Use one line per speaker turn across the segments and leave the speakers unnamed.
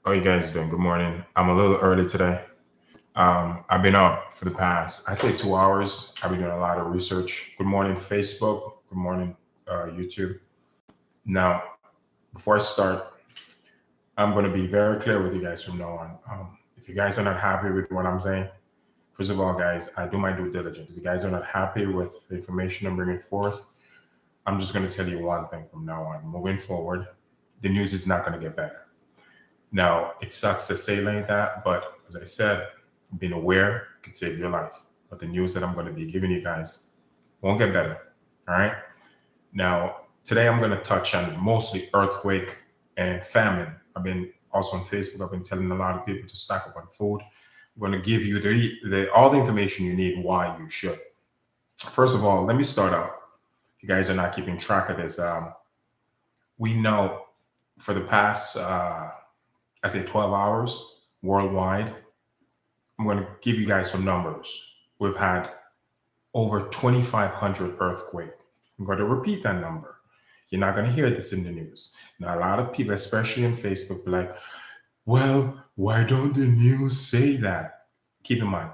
How you guys doing? Good morning. I'm a little early today. I've been up for the past, I say 2 hours. I've been doing a lot of research. Good morning, Facebook. Good morning, YouTube. Now, before I start, I'm going to be very clear with you guys from now on. If you guys are not happy with what I'm saying, first of all, guys, I do my due diligence. If you guys are not happy with the information I'm bringing forth, I'm just going to tell you one thing from now on. Moving forward, the news is not going to get better. Now, it sucks to say like that, but as I said, being aware can save your life. But the news that I'm going to be giving you guys won't get better. All right. Now, today I'm going to touch on mostly earthquake and famine. I've been also on Facebook. I've been telling a lot of people to stock up on food. I'm going to give you all the information you need why you should. First of all, let me start out. If you guys are not keeping track of this, we know for the past, I say 12 hours worldwide, I'm going to give you guys some numbers. We've had over 2,500 earthquakes. I'm going to repeat that number. You're not going to hear this in the news. Now, a lot of people, especially on Facebook, be like, well, why don't the news say that? Keep in mind,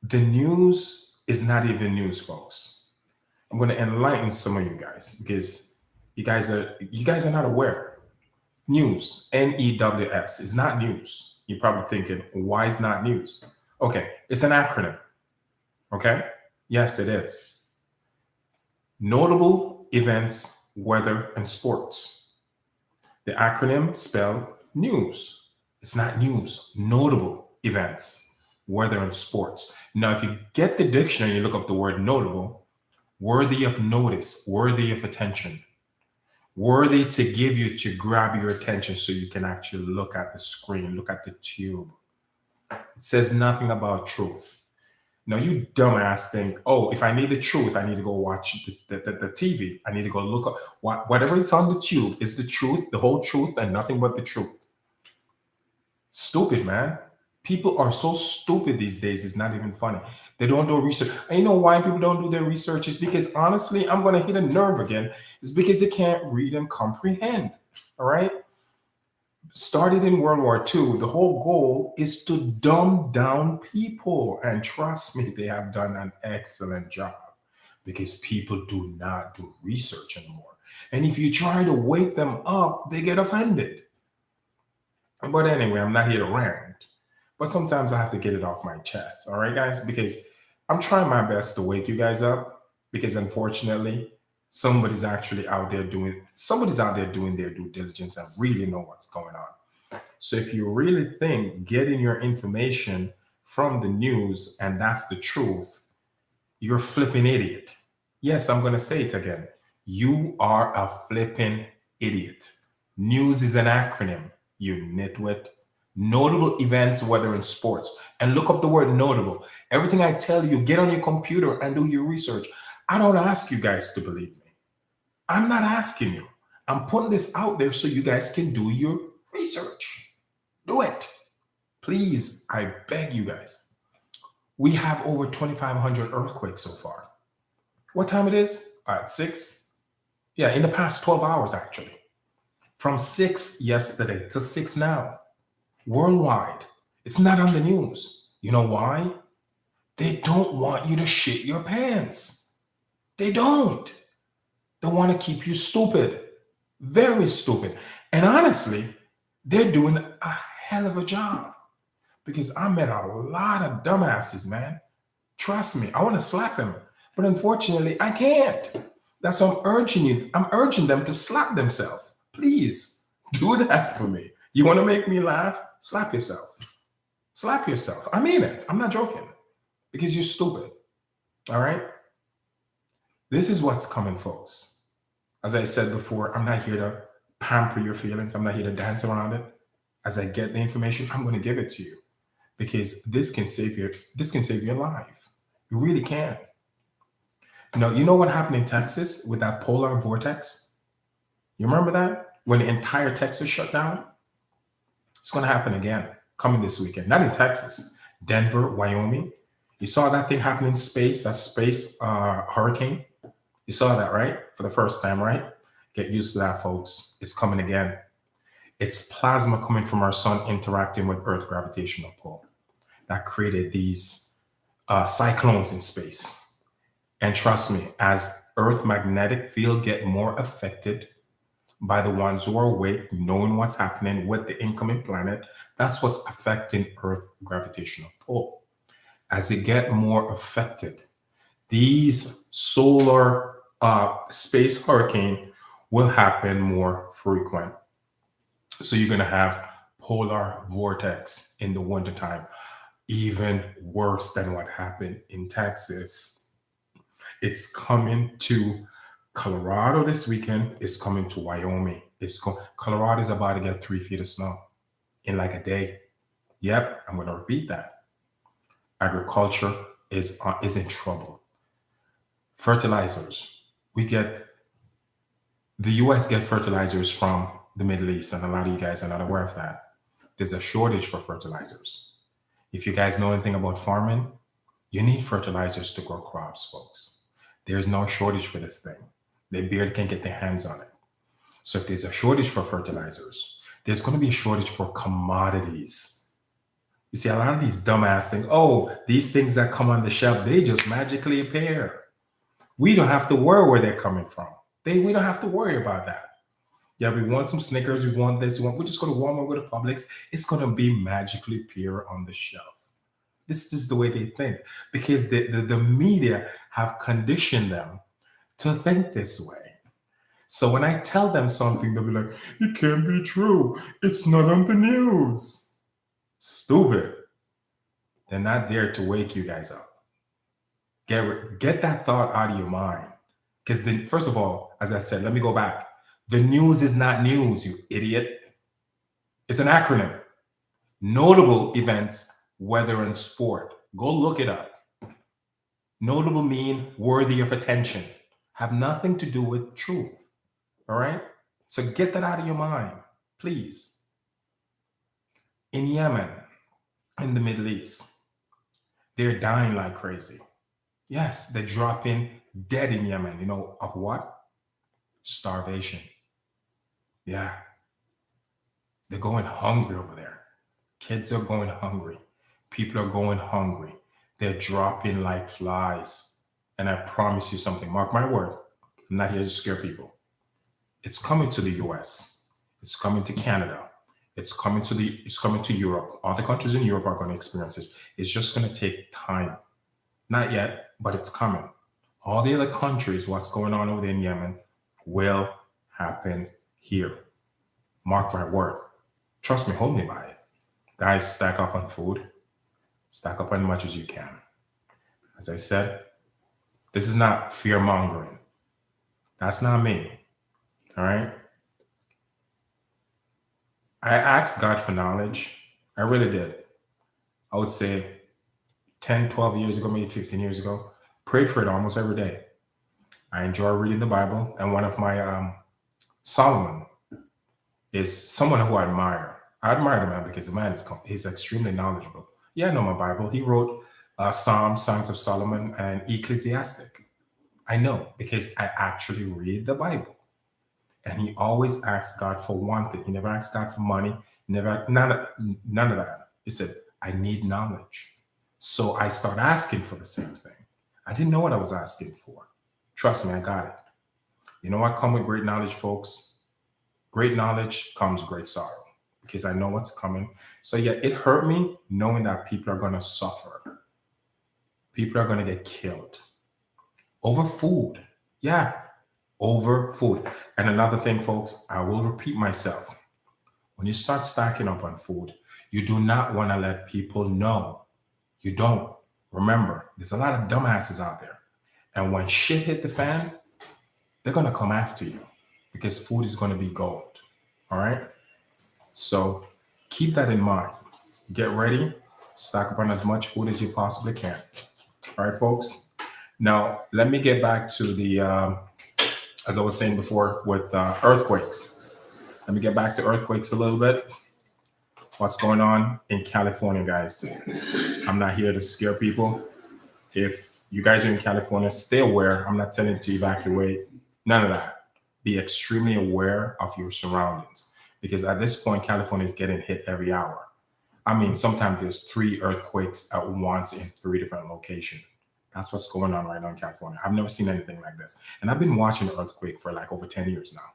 the news is not even news, folks. I'm going to enlighten some of you guys because you guys are not aware. News, NEWS, is not news. You're probably thinking, why is not news? Okay, it's an acronym. Okay? Yes, it is. Notable events, weather, and sports. The acronym spell news. It's not news. Notable events, weather, and sports. Now, if you get the dictionary, you look up the word notable, worthy of notice, worthy of attention. Worthy to give you to grab your attention so you can actually look at the screen, look at the tube. It says nothing about truth. Now, you dumbass think, oh, if I need the truth, I need to go watch the TV. I need to go look up whatever it's on the tube is the truth, the whole truth, and nothing but the truth. Stupid, man. People are so stupid these days. It's not even funny. They don't do research. And you know why people don't do their research? It's because, honestly, I'm going to hit a nerve again. It's because they can't read and comprehend. All right? Started in World War II, the whole goal is to dumb down people. And trust me, they have done an excellent job because people do not do research anymore. And if you try to wake them up, they get offended. But anyway, I'm not here to rant. But sometimes I have to get it off my chest. All right, guys? Because I'm trying my best to wake you guys up. Because unfortunately, somebody's out there doing their due diligence and really know what's going on. So if you really think getting your information from the news and that's the truth, you're a flipping idiot. Yes, I'm going to say it again. You are a flipping idiot. News is an acronym, you nitwit. Notable events, weather, and sports. And look up the word notable. Everything I tell you, get on your computer and do your research. I don't ask you guys to believe me. I'm not asking you. I'm putting this out there so you guys can do your research. Do it. Please, I beg you guys. We have over 2,500 earthquakes so far. What time it is? At 6? Yeah, in the past 12 hours, actually. From 6 yesterday to 6 now. Worldwide. It's not on the news. You know why? They don't want you to shit your pants. They don't. They want to keep you stupid. Very stupid. And honestly, they're doing a hell of a job. Because I met a lot of dumbasses, man. Trust me, I want to slap them. But unfortunately, I can't. That's why I'm urging you. I'm urging them to slap themselves. Please do that for me. You want to make me laugh? Slap yourself. Slap yourself. I mean it. I'm not joking. Because you're stupid. All right? This is what's coming, folks. As I said before, I'm not here to pamper your feelings. I'm not here to dance around it. As I get the information, I'm going to give it to you. Because this can save your life. You really can. Now, you know what happened in Texas with that polar vortex? You remember that? When the entire Texas shut down? It's going to happen again coming this weekend. Not in Texas, Denver, Wyoming. You saw that thing happen in space, that space hurricane. You saw that, right? For the first time, right? Get used to that, folks. It's coming again. It's plasma coming from our sun interacting with Earth's gravitational pull that created these cyclones in space. And trust me, as Earth magnetic field get more affected by the ones who are awake, knowing what's happening with the incoming planet, that's what's affecting Earth gravitational pull. As it get more affected, these solar space hurricane will happen more frequent. So you're going to have polar vortex in the wintertime, even worse than what happened in Texas. It's coming to Colorado this weekend. It's coming to Wyoming. Colorado is about to get 3 feet of snow in like a day. Yep, I'm going to repeat that. Agriculture is in trouble. Fertilizers. The US get fertilizers from the Middle East, and a lot of you guys are not aware of that. There's a shortage for fertilizers. If you guys know anything about farming, you need fertilizers to grow crops, folks. There's no shortage for this thing. They barely can get their hands on it. So if there's a shortage for fertilizers, there's going to be a shortage for commodities. You see, a lot of these dumbass things, these things that come on the shelf, they just magically appear. We don't have to worry where they're coming from. We don't have to worry about that. Yeah, we want some Snickers, we want this, we just go to Walmart with the Publix. It's going to be magically appear on the shelf. This is the way they think, because the media have conditioned them to think this way. So when I tell them something, they'll be like, it can't be true. It's not on the news. Stupid. They're not there to wake you guys up. Get that thought out of your mind. Because first of all, as I said, let me go back. The news is not news, you idiot. It's an acronym. Notable events, weather, and sport. Go look it up. Notable mean worthy of attention. Have nothing to do with truth. All right? So get that out of your mind, please. In Yemen, in the Middle East, they're dying like crazy. Yes, they're dropping dead in Yemen. You know, of what? Starvation. Yeah. They're going hungry over there. Kids are going hungry. People are going hungry. They're dropping like flies. And I promise you something, mark my word, I'm not here to scare people. It's coming to the US. It's coming to Canada. It's coming to Europe. All the countries in Europe are going to experience this. It's just going to take time. Not yet, but it's coming. All the other countries, what's going on over there in Yemen, will happen here. Mark my word. Trust me, hold me by it. Guys, stack up on food. Stack up on as much as you can. As I said, this is not fear mongering. That's not me. All right? I asked God for knowledge. I really did. I would say 10, 12 years ago, maybe 15 years ago. Prayed for it almost every day. I enjoy reading the Bible. And one of my, Solomon, is someone who I admire. I admire the man because the man he's extremely knowledgeable. Yeah, I know my Bible. He wrote Psalms, Songs of Solomon, and Ecclesiastic. I know because I actually read the Bible. And he always asks God for one thing. He never asked God for money. None of that. He said, I need knowledge. So I start asking for the same thing. I didn't know what I was asking for. Trust me, I got it. You know what comes with great knowledge, folks? Great knowledge comes great sorrow, because I know what's coming. So yeah, it hurt me knowing that people are going to suffer. People are going to get killed over food. Yeah, over food. And another thing, folks, I will repeat myself. When you start stacking up on food, you do not want to let people know. You don't. Remember, there's a lot of dumbasses out there. And when shit hit the fan, they're going to come after you because food is going to be gold. All right? So keep that in mind. Get ready. Stock up on as much food as you possibly can. All right, folks? Now, let me get back to the, as I was saying before, with earthquakes. Let me get back to earthquakes a little bit. What's going on in California, guys? I'm not here to scare people. If you guys are in California, stay aware. I'm not telling you to evacuate. None of that. Be extremely aware of your surroundings. because at this point, California is getting hit every hour. I mean, sometimes there's 3 earthquakes at once in 3 different locations. That's what's going on right now in California. I've never seen anything like this. And I've been watching the earthquake for like over 10 years now.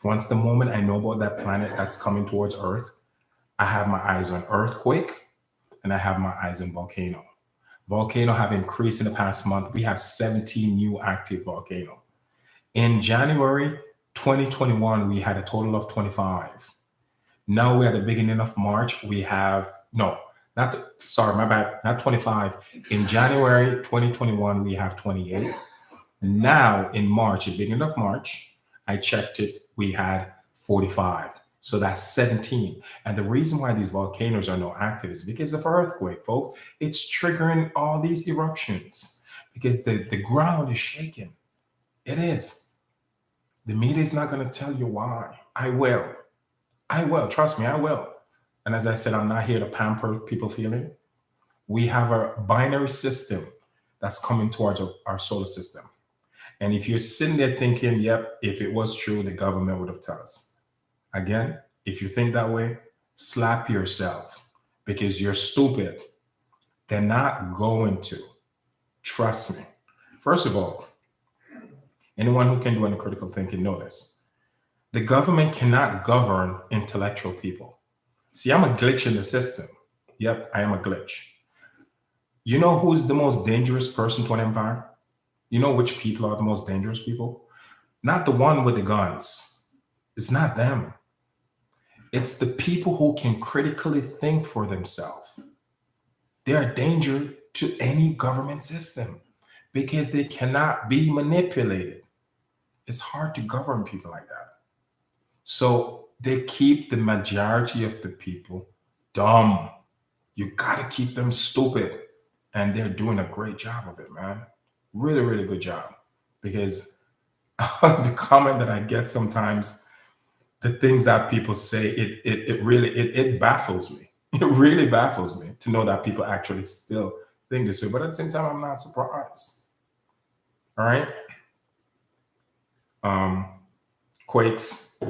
Once the moment I know about that planet that's coming towards Earth, I have my eyes on earthquake and I have my eyes on volcano. Volcano have increased in the past month. We have 17 new active volcano. In January 2021, we had a total of 25. Now we're at the beginning of March. We have, no, not, sorry, my bad, not 25. In January 2021, we have 28. Now in March, the beginning of March, I checked it, we had 45. So that's 17. And the reason why these volcanoes are not active is because of earthquake, folks. It's triggering all these eruptions because the ground is shaking. It is. The media is not going to tell you why. I will. I will. Trust me, I will. And as I said, I'm not here to pamper people feeling. We have a binary system that's coming towards our solar system. And if you're sitting there thinking, yep, if it was true, the government would have told us. Again, if you think that way, slap yourself because you're stupid. They're not going to. Trust me. First of all, anyone who can do any critical thinking know this. The government cannot govern intellectual people. See, I'm a glitch in the system. Yep, I am a glitch. You know who's the most dangerous person to an empire? You know which people are the most dangerous people? Not the one with the guns. It's not them. It's the people who can critically think for themselves. They are a danger to any government system because they cannot be manipulated. It's hard to govern people like that. So they keep the majority of the people dumb. You got to keep them stupid. And they're doing a great job of it, man. Really, really good job. Because the comment that I get sometimes, the things that people say, it really baffles me. It really baffles me to know that people actually still think this way. But at the same time, I'm not surprised. All right. Quakes.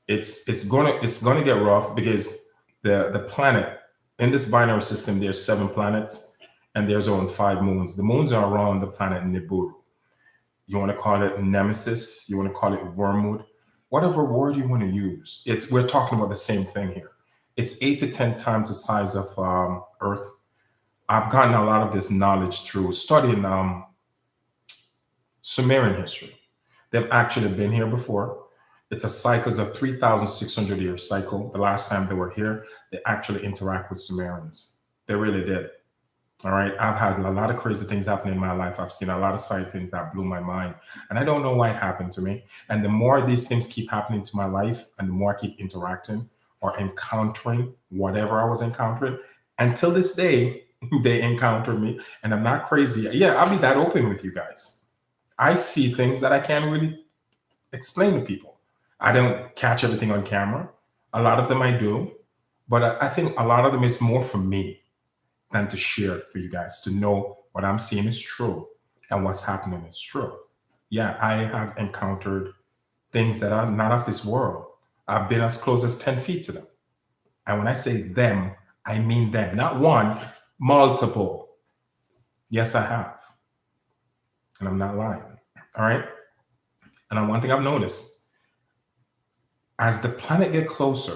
It's gonna get rough because the planet in this binary system, there's 7 planets and there's only 5 moons. The moons are around the planet Nibiru. You want to call it Nemesis, you want to call it Wormwood, whatever word you want to use. We're talking about the same thing here. It's 8 to 10 times the size of Earth. I've gotten a lot of this knowledge through studying Sumerian history. They've actually been here before. It's a cycle of 3,600 year cycle. The last time they were here, they actually interact with Sumerians. They really did. All right. I've had a lot of crazy things happen in my life. I've seen a lot of sightings that blew my mind. And I don't know why it happened to me. And the more these things keep happening to my life and the more I keep interacting or encountering whatever I was encountering, until this day, they encountered me. And I'm not crazy. Yeah, I'll be that open with you guys. I see things that I can't really explain to people. I don't catch everything on camera. A lot of them I do. But I think a lot of them is more for me than to share it for you guys to know what I'm seeing is true and what's happening is true. Yeah, I have encountered things that are not of this world. I've been as close as 10 feet to them. And when I say them, I mean them, not one, multiple. Yes, I have. And I'm not lying. All right. And one thing I've noticed, as the planet get closer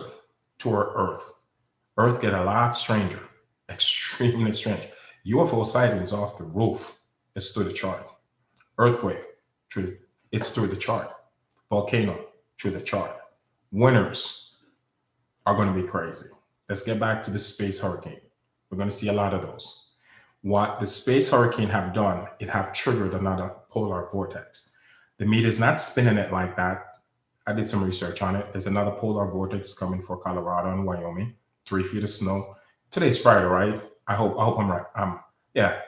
to our Earth get a lot stranger. Extremely strange. UFO sightings off the roof. It's through the chart. Earthquake, it's through the chart. Volcano, through the chart. Winters are going to be crazy. Let's get back to the space hurricane. We're going to see a lot of those. What the space hurricane have done, it have triggered another polar vortex. The media is not spinning it like that. I did some research on it. There's another polar vortex coming for Colorado and Wyoming. 3 feet of snow. Today's Friday, right? I hope I'm right. Yeah.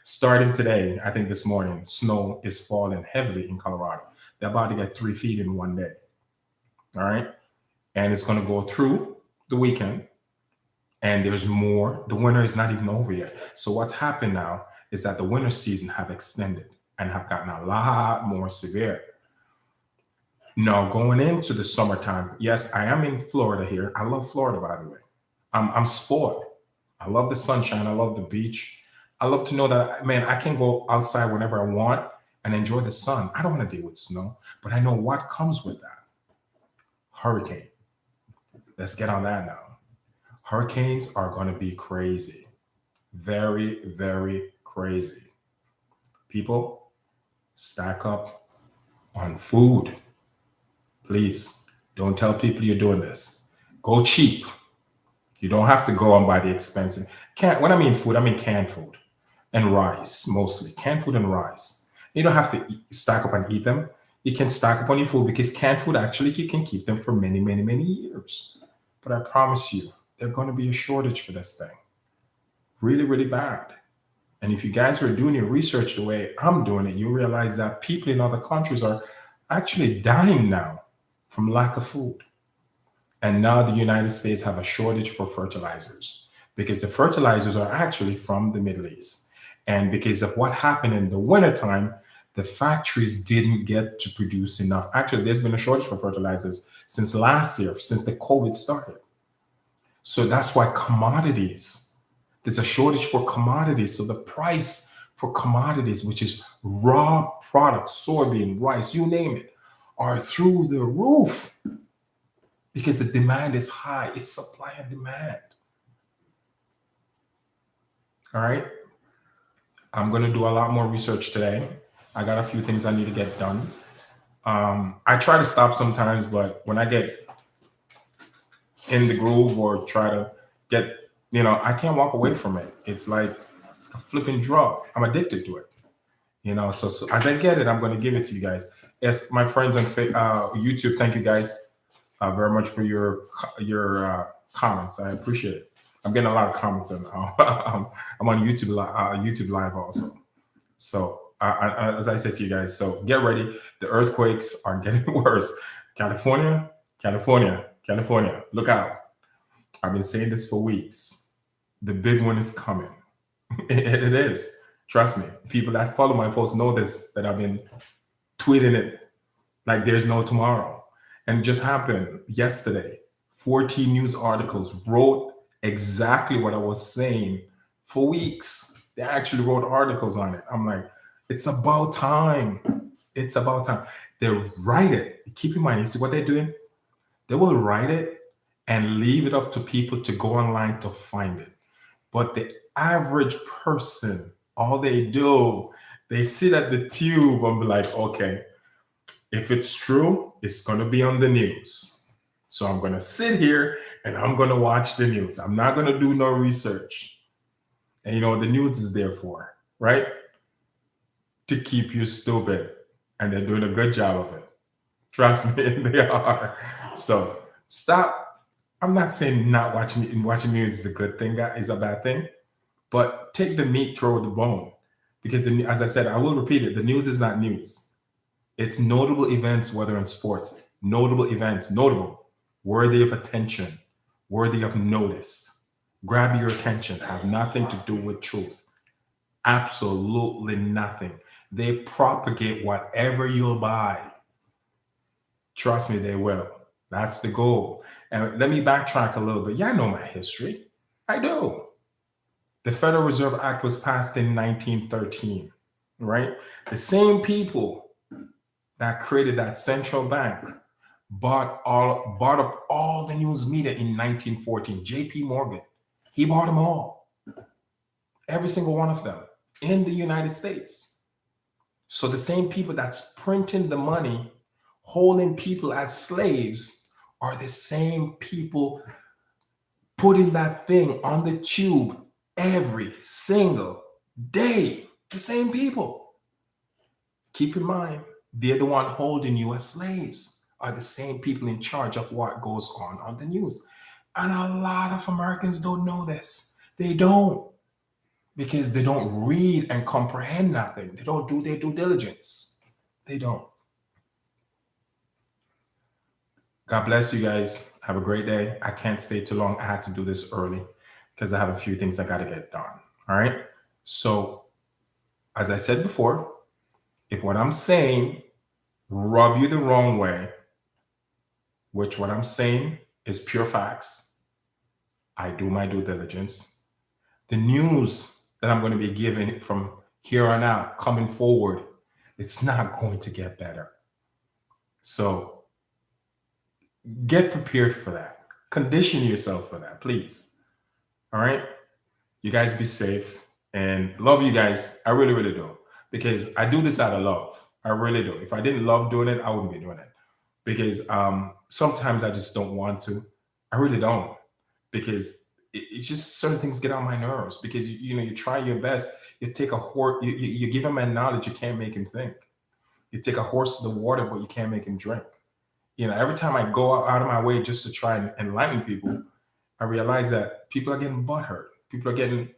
Starting today, I think this morning, snow is falling heavily in Colorado. They're about to get 3 feet in one day. All right. And it's going to go through the weekend. And there's more. The winter is not even over yet. So what's happened now is that the winter season have extended and have gotten a lot more severe. Now, going into the summertime, yes, I am in Florida here. I love Florida, by the way. I'm spoiled. I love the sunshine. I love the beach. I love to know that, man, I can go outside whenever I want and enjoy the sun. I don't want to deal with snow, but I know what comes with that. Hurricane. Let's get on that now. Hurricanes are going to be crazy. Very, very crazy. People, stack up on food. Please don't tell people you're doing this. Go cheap. You don't have to go and buy the expensive. When I mean food, I mean canned food and rice, mostly canned food and rice. You don't have to stack up and eat them. You can stack up on your food because canned food actually you can keep them for many, many, many years. But I promise you, there's going to be a shortage for this thing. Really, really bad. And if you guys were doing your research the way I'm doing it, you realize that people in other countries are actually dying now from lack of food. And now the United States have a shortage for fertilizers because the fertilizers are actually from the Middle East. And because of what happened in the wintertime, the factories didn't get to produce enough. Actually, there's been a shortage for fertilizers since last year, since the COVID started. So that's why there's a shortage for commodities. So the price for commodities, which is raw products, soybean, rice, you name it, are through the roof because the demand is high. It's supply and demand. All right. I'm going to do a lot more research today. I got a few things I need to get done. I try to stop sometimes, but when I get in the groove or try to get, I can't walk away from it. It's like it's a flipping drug. I'm addicted to it. So as I get it, I'm going to give it to you guys. Yes, my friends on YouTube, thank you guys very much for your comments. I appreciate it. I'm getting a lot of comments, and I'm on YouTube Live also. So as I said to you guys, so get ready. The earthquakes are getting worse. California, look out. I've been saying this for weeks. The big one is coming. It is. Trust me. People that follow my posts know this, that I've been tweeting it like there's no tomorrow. And it just happened yesterday. 14 news articles wrote exactly what I was saying for weeks. They actually wrote articles on it. I'm like, it's about time. It's about time. They write it. Keep in mind, you see what they're doing? They will write it and leave it up to people to go online to find it. But the average person, all they do, they sit at the tube and be like, okay, if it's true, it's going to be on the news. So I'm going to sit here and I'm going to watch the news. I'm not going to do no research. And the news is there for, right? To keep you stupid. And they're doing a good job of it. Trust me, they are. So stop. I'm not saying not watching news is a good thing, that is a bad thing. But take the meat, throw the bone. Because as I said, I will repeat it, the news is not news. It's notable events, whether in sports, notable events, notable, worthy of attention, worthy of notice. Grab your attention, have nothing to do with truth. Absolutely nothing. They propagate whatever you'll buy. Trust me, they will. That's the goal. And let me backtrack a little bit. Yeah, I know my history. I do. The Federal Reserve Act was passed in 1913, right? The same people that created that central bank bought up all the news media in 1914. J.P. Morgan, he bought them all. Every single one of them in the United States. So the same people that's printing the money, holding people as slaves, are the same people putting that thing on the tube every single day. The same people. Keep in mind, they're the one holding you as slaves, are the same people in charge of what goes on the news. And a lot of Americans don't know this. They don't. Because they don't read and comprehend nothing. They don't do their due diligence. They don't. God bless you guys. Have a great day. I can't stay too long. I had to do this early because I have a few things I got to get done. All right. So, as I said before, if what I'm saying rub you the wrong way, which what I'm saying is pure facts. I do my due diligence. The news that I'm going to be giving from here on out, coming forward, it's not going to get better. So get prepared for that. Condition yourself for that, please. All right. You guys be safe and love you guys. I really, really do. Because I do this out of love. I really do. If I didn't love doing it, I wouldn't be doing it. Because sometimes I just don't want to. I really don't. Because it's just certain things get on my nerves. Because you try your best. You take a horse, you give him a knowledge, you can't make him think. You take a horse to the water, but you can't make him drink. Every time I go out of my way just to try and enlighten people, I realize that people are getting butthurt. People are getting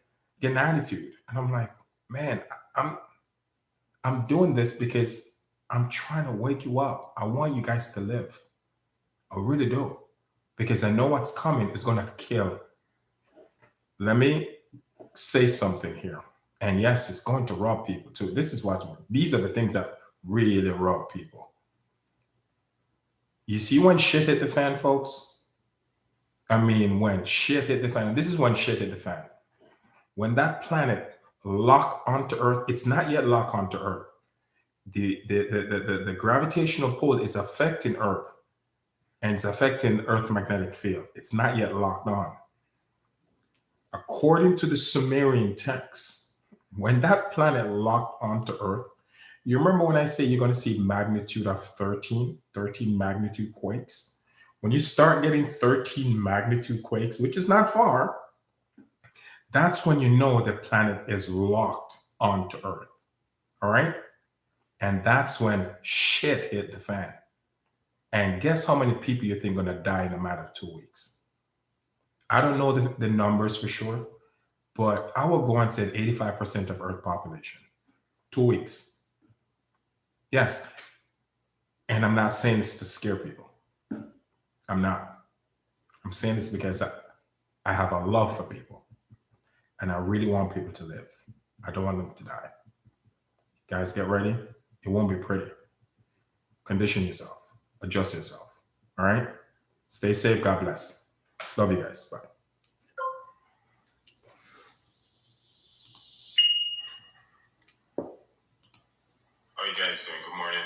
attitude, and I'm like, man, I'm I'm doing this because I'm trying to wake you up. I want you guys to live. I really do, because I know what's coming is gonna kill. Let me say something here, and yes, it's going to rob people too. These are the things that really rob people. You see when shit hit the fan, folks? I mean, when shit hit the fan, this is when shit hit the fan. When that planet lock onto Earth, it's not yet locked onto Earth. The gravitational pull is affecting Earth and it's affecting Earth magnetic field. It's not yet locked on. According to the Sumerian texts, when that planet locked onto Earth, you remember when I say you're going to see magnitude of 13 magnitude quakes? When you start getting 13 magnitude quakes, which is not far, that's when you know the planet is locked onto Earth. All right? And that's when shit hit the fan. And guess how many people you think are going to die in a matter of 2 weeks? I don't know the numbers for sure, but I will go and say 85% of Earth population. 2 weeks. Yes. And I'm not saying this to scare people. I'm not. I'm saying this because I have a love for people. And I really want people to live. I don't want them to die. Guys, get ready. It won't be pretty. Condition yourself. Adjust yourself. All right? Stay safe. God bless. Love you guys. Bye. How are you guys doing? Good morning.